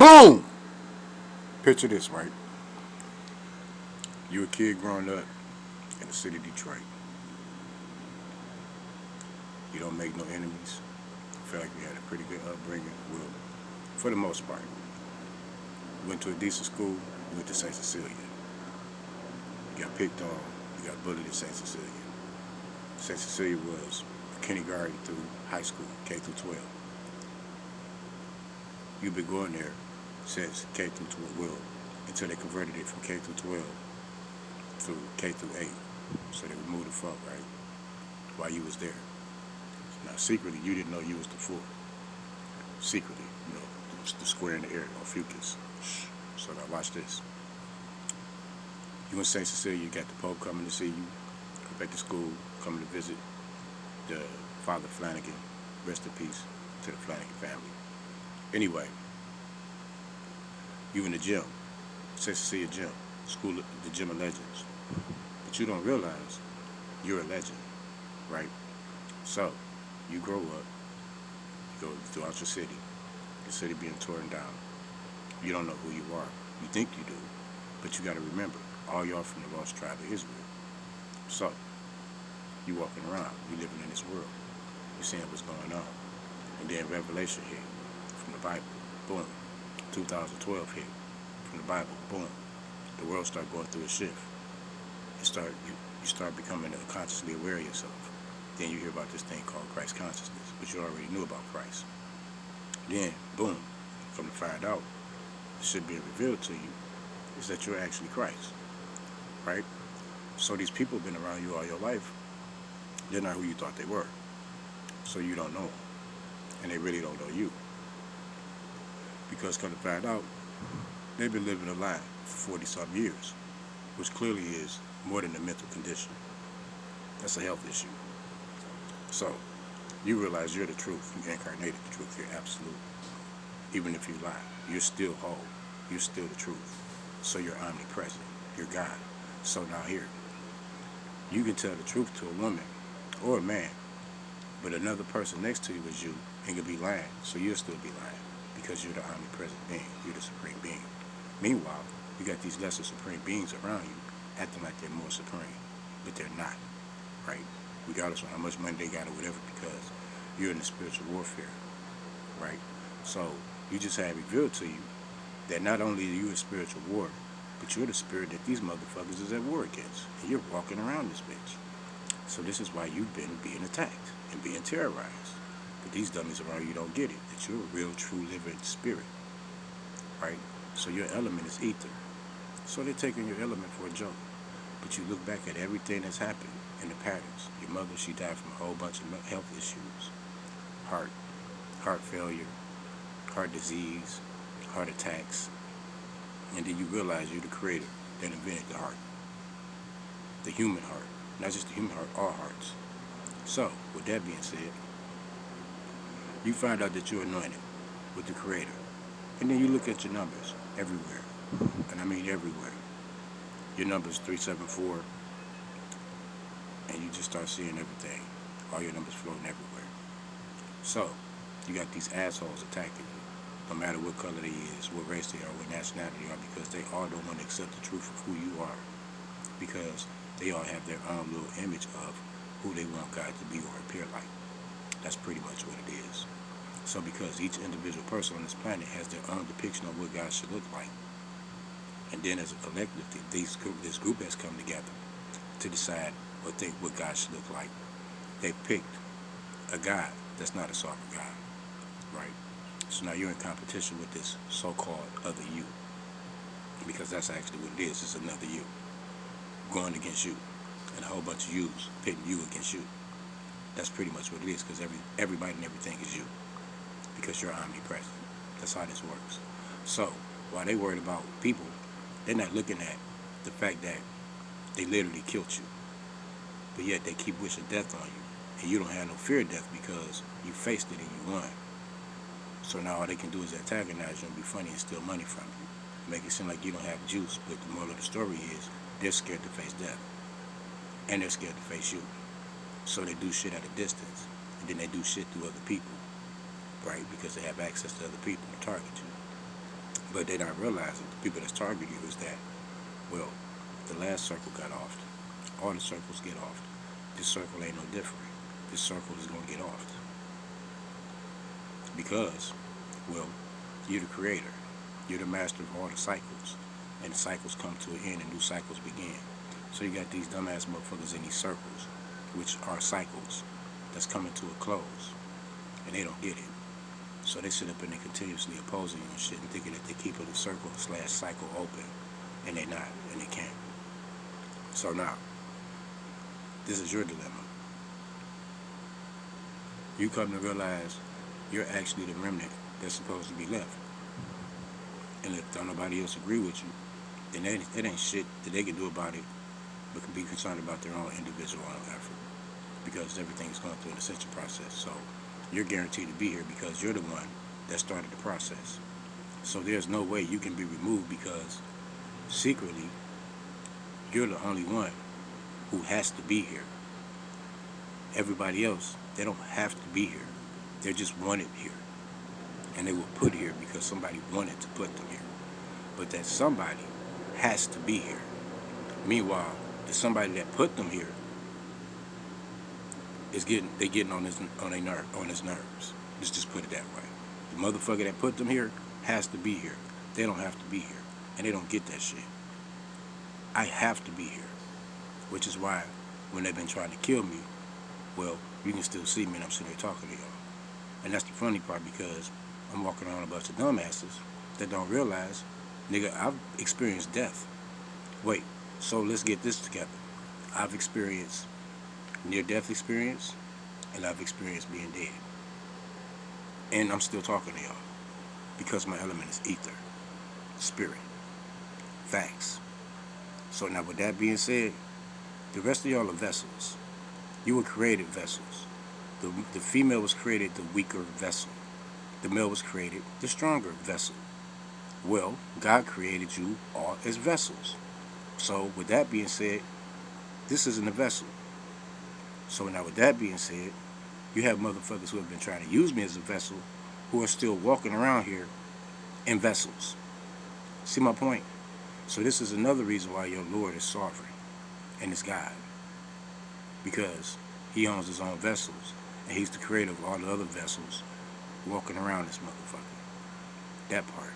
Boom! Picture this, right? You a kid growing up in the city of Detroit. You don't make no enemies. Feel like you had a pretty good upbringing. Well, for the most part. You went to a decent school. You went to St. Cecilia. You got picked on. You got bullied at St. Cecilia. St. Cecilia was kindergarten through high school, K through 12. You've been going there since K through 12, well, until they converted it from K through 12 through K through 8. So they removed the fuck, right? While you was there. Now, secretly, you didn't know you was the four. Secretly, the square in the area, or fucus. So now watch this. You in St. Cecilia, you got the Pope coming to see you, go back to school, coming to visit the Father Flanagan. Rest in peace to the Flanagan family. Anyway, you in the gym, St. Cecilia gym, school, the gym of legends. But you don't realize you're a legend, right? So, you grow up, you go throughout your city being torn down. You don't know who you are. You think you do, but you got to remember, all y'all from the lost tribe of Israel. So, you walking around, you living in this world, you seeing what's going on. And then Revelation hit from the Bible, boom. 2012 hit from the Bible, boom. The world start going through a shift. You start becoming consciously aware of yourself. Then you hear about this thing called Christ consciousness, but you already knew about Christ. Then, boom, come to find out, it should be revealed to you, is that you're actually Christ, right? So these people have been around you all your life. They're not who you thought they were. So you don't know them. And they really don't know you. Because come to find out, they've been living a lie for 40-some years, which clearly is more than a mental condition. That's a health issue. So, you realize you're the truth. You incarnated the truth. You're absolute. Even if you lie, you're still whole. You're still the truth. So you're omnipresent. You're God. So now here, you can tell the truth to a woman or a man, but another person next to you is you and you'll be lying. So you'll still be lying because you're the omnipresent being. You're the supreme being. Meanwhile, you got these lesser supreme beings around you acting like they're more supreme, but they're not, right? Regardless of how much money they got or whatever, because you're in the spiritual warfare, right? So you just had revealed to you that not only are you in spiritual war, but you're the spirit that these motherfuckers is at war against, and you're walking around this bitch. So this is why you've been being attacked and being terrorized. But these dummies around you don't get it, that you're a real, true, living spirit, right? So your element is ether. So they're taking your element for a joke. But you look back at everything that's happened in the patterns. Your mother, she died from a whole bunch of health issues. Heart failure, heart disease, heart attacks. And then you realize you're the creator that invented the heart. The human heart. Not just the human heart, all hearts. So, with that being said, you find out that you're anointed with the creator. And then you look at your numbers everywhere. And I mean everywhere. Your number's 374, and you just start seeing everything. All your numbers floating everywhere. So, you got these assholes attacking you, no matter what color they is, what race they are, what nationality they are, because they all don't want to accept the truth of who you are. Because they all have their own little image of who they want God to be or appear like. That's pretty much what it is. So because each individual person on this planet has their own depiction of what God should look like. And then as a collective, this group has come together to decide or think what God should look like. They've picked a God that's not a sovereign God, right? So now you're in competition with this so-called other you. Because that's actually what it is. It's another you going against you. And a whole bunch of yous pitting you against you. That's pretty much what it is, because everybody and everything is you. Because you're omnipresent. That's how this works. So, while they worried about people, they're not looking at the fact that they literally killed you. But yet they keep wishing death on you. And you don't have no fear of death because you faced it and you won. So now all they can do is antagonize you and be funny and steal money from you. Make it seem like you don't have juice, but the moral of the story is they're scared to face death. And they're scared to face you. So they do shit at a distance. And then they do shit through other people. Right? Because they have access to other people to target you. But they're not realizing, the people that's targeting you, is that, well, the last circle got off. All the circles get off. This circle ain't no different. This circle is going to get off. Because, well, you're the creator. You're the master of all the cycles. And the cycles come to an end and new cycles begin. So you got these dumbass motherfuckers in these circles, which are cycles that's coming to a close. And they don't get it. So they sit up and they continuously opposing you and shit and thinking that they're keeping the circle/cycle open. And they're not. And they can't. So now, this is your dilemma. You come to realize you're actually the remnant that's supposed to be left. And if don't nobody else agree with you, then it ain't shit that they can do about it, but can be concerned about their own individual effort. Because everything's going through an ascension process. So you're guaranteed to be here because you're the one that started the process. So there's no way you can be removed because secretly you're the only one who has to be here. Everybody else, they don't have to be here. They're just wanted here. And they were put here because somebody wanted to put them here. But that somebody has to be here. Meanwhile, the somebody that put them here is getting on his nerves. Let's just put it that way. The motherfucker that put them here has to be here. They don't have to be here. And they don't get that shit. I have to be here. Which is why when they've been trying to kill me, well, you can still see me and I'm sitting here talking to y'all. And that's the funny part because I'm walking around a bunch of dumbasses that don't realize, nigga, I've experienced death. Wait, so let's get this together. I've experienced near-death experience, and I've experienced being dead. And I'm still talking to y'all because my element is ether, spirit, facts. So now with that being said, the rest of y'all are vessels. You were created vessels. The female was created the weaker vessel. The male was created the stronger vessel. Well, God created you all as vessels. So with that being said, this isn't a vessel. So now with that being said, you have motherfuckers who have been trying to use me as a vessel who are still walking around here in vessels. See my point? So this is another reason why your Lord is sovereign and is God. Because he owns his own vessels and he's the creator of all the other vessels walking around this motherfucker. That part.